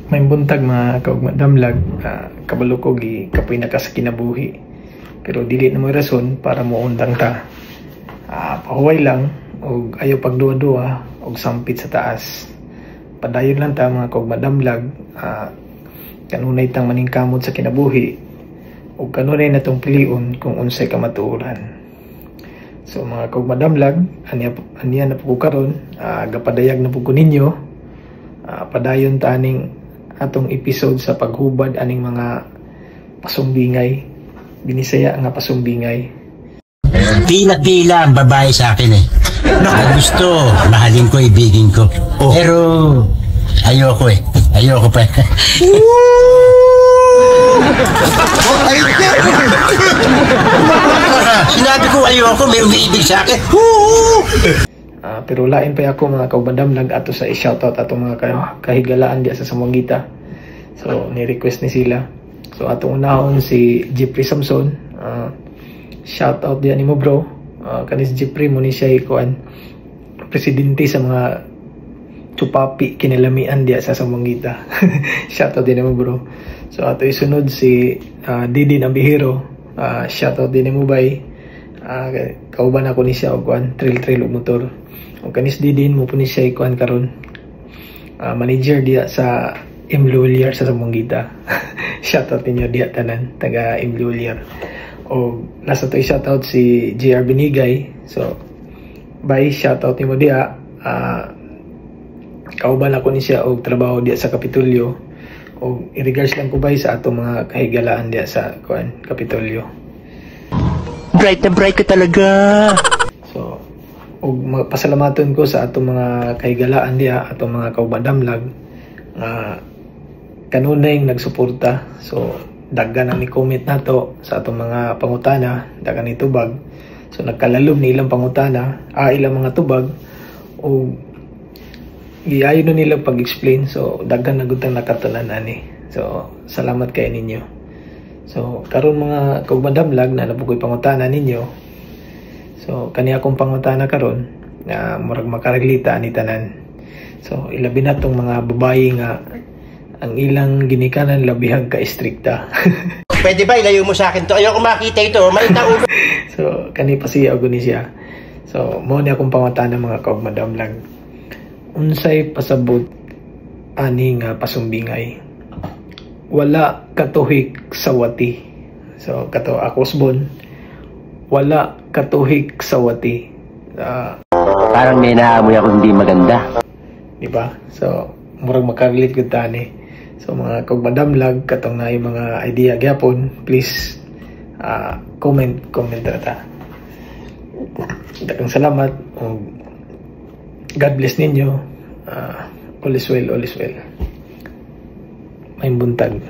May buntag mga kaugmadamlag, kabalo ko kapoy na ka sa kinabuhi. Pero dili na mo rason para muundang ta. Pahuway lang og ayaw pagduwa-duwa og sampit sa taas. Padayon lang ta mga kaugmadamlag, kanunay tang maningkamot sa kinabuhi og kanunay natong piliun kung unsay kamatuoran. So mga kaugmadamlag, aniya na po karon, gapadayag na po ko ninyo. Padayon ta aning atong episode sa paghubad aning mga pasumbingay, binisaya nga pasumbingay. Pila-pila ang babae sa akin eh. Gusto, mahalin ko, ibigin ko. Pero ayoko eh. Ayoko pa. Sinabi ko ayoko, may umiibig sa akin. Pero lain pa ako mga kaubadamlag ato sa i-shoutout ato mga kahigalaan diya sa Sambuanga. So ni-request ni sila. So atong unahon si Jeffrey Samson. Shoutout diya nimo bro. Kanis Jeffrey mo ni siya ikuan presidente sa mga chupapi kinalamian diya sa Sambuanga. Shoutout din nimo bro. So ato isunod si Didi Nambihiro. Shoutout din nimo bay. Kauban ako ni siya og kuan trail og motor. O kanis Didin mo po ni siya ikuan karon. Manager diya sa Imluliar sa Sambuanga. Shoutout ninyo diya tanan taga Imluliar. O nasa to shoutout si JR Binigay. So bye, shoutout nimo diya. Kauban ako ni siya og trabaho diya sa Kapitolyo. O i-regards lang ko bay sa ato mga kahigalaan diya sa kuan Kapitolyo. Bright na bright ka talaga. So ug pasalamaton ko sa atong mga kahigalaan diya, atong mga kaubadamlag nga kanunay nagsuporta. So daghan ang ni-comment nato sa atong mga pangutana, daghan ni tubag. So nagkalalom ni ilang pangutana, ilang mga tubag o giayon na nila pag-explain. So daghan na gud tang nakatunan ani. So salamat kay ninyo. So karon mga kaubadamlag na napugoy pangutana ninyo. So kani akong pangutana karon na murag makareglita ani tanan. So ilabi na tong mga babae nga ang ilang ginikanan labihag ka istrikta. Pwede ba ilayo mo sa akin to? Ayoko makita ito, malita ulo. So kani pa siya og ni siya. So mao ni akong pangutana mga kaugmadamlag. Unsay pasabot ani nga pasumbingay? Wala katuhik sa wati. So kato akosbon, wala katuhik sa wati. Parang may naamoy ako hindi maganda. Diba? So murag makarelate gud tani. So mga kaugmadamlag katong na yung mga idea gyapon, please comment ta. Daghang salamat ug God bless ninyo. All is well, all is well. May buntag.